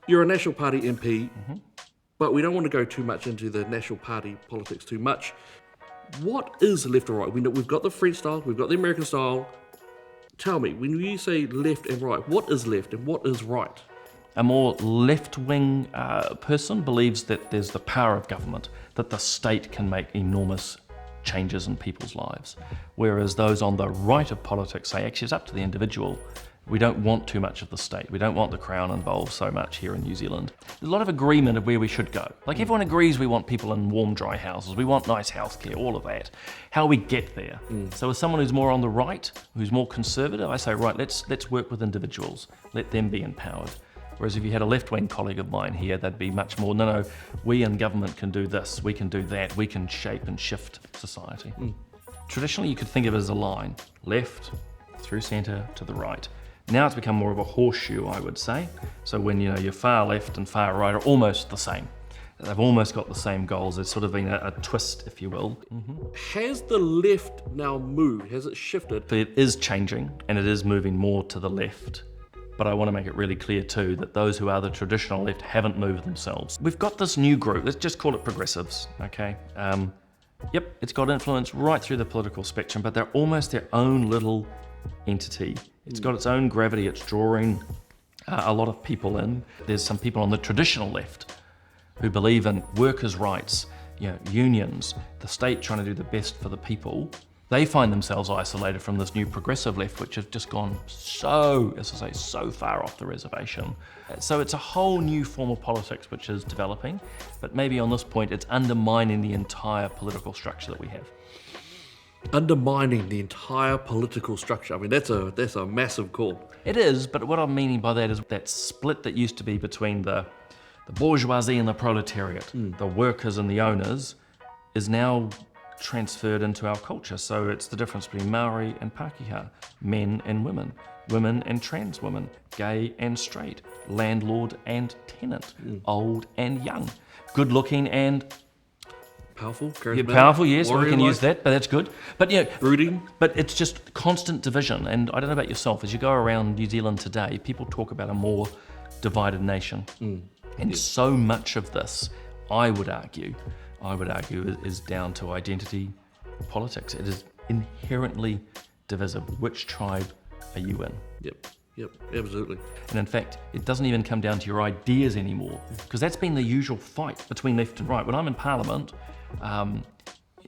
You're a National Party MP, but we don't want to go too much into the National Party politics too much. What is left or right? We've got the French style, we've got the American style. Tell me, when you say left and right, what is left and what is right? A more left-wing person believes that there's the power of government, that the state can make enormous changes in people's lives. Whereas those on the right of politics say, actually, it's up to the individual. We don't want too much of the state. We don't want the Crown involved so much here in New Zealand. There's a lot of agreement of where we should go. Like everyone agrees we want people in warm, dry houses. We want nice healthcare, all of that. How we get there. So as someone who's more on the right, who's more conservative, I say, right, let's work with individuals. Let them be empowered. Whereas if you had a left-wing colleague of mine here, they'd be much more, no, we in government can do this, we can do that, we can shape and shift society. Traditionally, you could think of it as a line, left, through centre, to the right. Now it's become more of a horseshoe, I would say. So when your far left and far right are almost the same. They've almost got the same goals. There's sort of been a twist, if you will. Has the left now moved? Has it shifted? But it is changing, and it is moving more to the left. But I want to make it really clear too that those who are the traditional left haven't moved themselves. We've got this new group, let's just call it progressives, okay? Yep, it's got influence right through the political spectrum, but they're almost their own little entity. It's got its own gravity, it's drawing a lot of people in. There's some people on the traditional left who believe in workers' rights, unions, the state trying to do the best for the people. They find themselves isolated from this new progressive left, which has just gone so far off the reservation. So it's a whole new form of politics which is developing, but maybe on this point it's undermining the entire political structure that we have. Undermining the entire political structure. I mean, that's a massive call. It is, but what I'm meaning by that is that split that used to be between the bourgeoisie and the proletariat, the workers and the owners, is now transferred into our culture. So it's the difference between Maori and Pākehā, men and women and trans women, gay and straight, landlord and tenant, old and young, good looking and Powerful, powerful, yes, we can use that, but that's good. But brooding. But it's just constant division. And I don't know about yourself, as you go around New Zealand today, people talk about a more divided nation. And so much of this, I would argue, is down to identity politics. It is inherently divisive. Which tribe are you in? Yep, absolutely. And in fact, it doesn't even come down to your ideas anymore, because that's been the usual fight between left and right. When I'm in Parliament,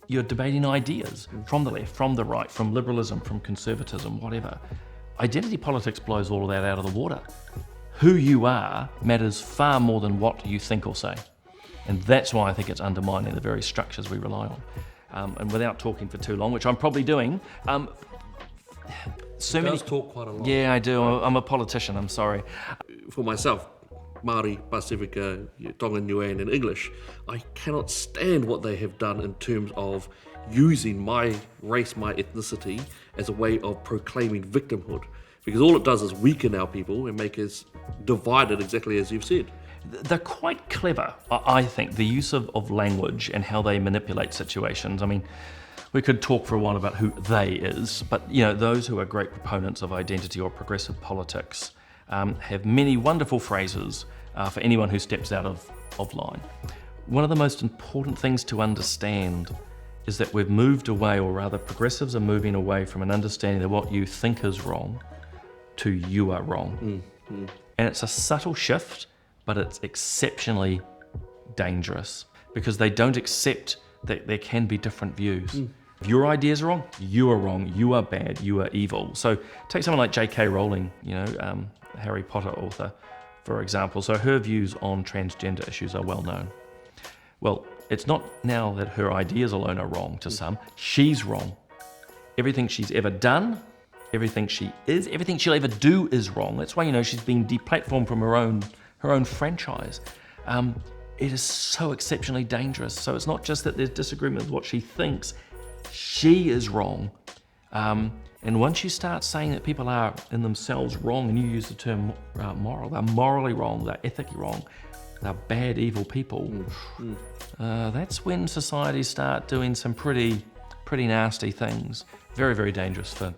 you're debating ideas from the left, from the right, from liberalism, from conservatism, whatever. Identity politics blows all of that out of the water. Who you are matters far more than what you think or say. And that's why I think it's undermining the very structures we rely on. And without talking for too long, which I'm probably doing, so many talk quite a lot. Yeah, I do. I'm a politician, I'm sorry. For myself, Māori, Pasifika, Tongan, Niuean and English, I cannot stand what they have done in terms of using my race, my ethnicity, as a way of proclaiming victimhood. Because all it does is weaken our people and make us divided, exactly as you've said. They're quite clever, I think, the use of language and how they manipulate situations. I mean, we could talk for a while about who they is, but those who are great proponents of identity or progressive politics have many wonderful phrases for anyone who steps out of line. One of the most important things to understand is that we've moved away, or rather progressives are moving away from an understanding that what you think is wrong to you are wrong. And it's a subtle shift, but it's exceptionally dangerous because they don't accept that there can be different views. If your ideas are wrong, you are bad, you are evil. So take someone like J.K. Rowling, Harry Potter author, for example. So her views on transgender issues are well known. Well, it's not now that her ideas alone are wrong to some, she's wrong. Everything she's ever done, everything she is, everything she'll ever do is wrong. That's why, she's being deplatformed from her own franchise. It is so exceptionally dangerous. So it's not just that there's disagreement with what she thinks, she is wrong. And once you start saying that people are in themselves wrong, and you use the term moral, they're morally wrong, they're ethically wrong, they're bad, evil people, that's when societies start doing some pretty nasty things. Very, very dangerous for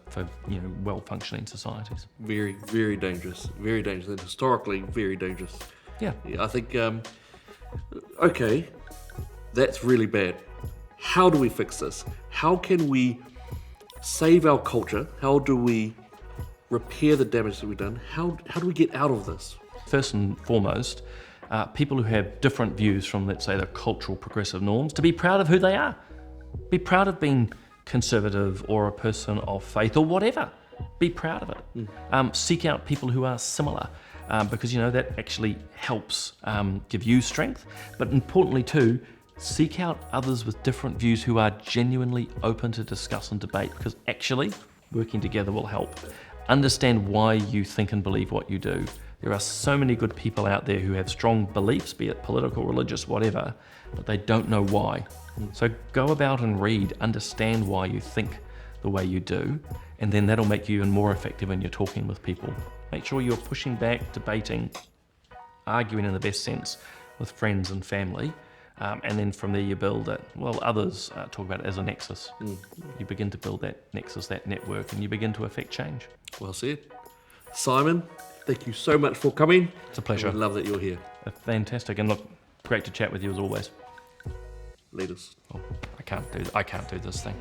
well-functioning societies. Very, very dangerous. Very dangerous. And historically, very dangerous. Yeah. I think, okay, that's really bad. How do we fix this? How can we save our culture? How do we repair the damage that we've done? How do we get out of this? First and foremost, people who have different views from, let's say, the cultural progressive norms, to be proud of who they are. Be proud of being conservative or a person of faith or whatever. Be proud of it. Seek out people who are similar, because that actually helps give you strength. But importantly too, seek out others with different views who are genuinely open to discuss and debate, because actually working together will help. Understand why you think and believe what you do. There are so many good people out there who have strong beliefs, be it political, religious, whatever, but they don't know why. So go about and read, understand why you think the way you do, and then that'll make you even more effective when you're talking with people. Make sure you're pushing back, debating, arguing in the best sense with friends and family, and then from there you build it. Well, others talk about it as a nexus. You begin to build that nexus, that network, and you begin to affect change. Well said. Simon, thank you so much for coming. It's a pleasure. I love that you're here. Fantastic, and look, great to chat with you as always. Lead us. Oh, I can't do this thing.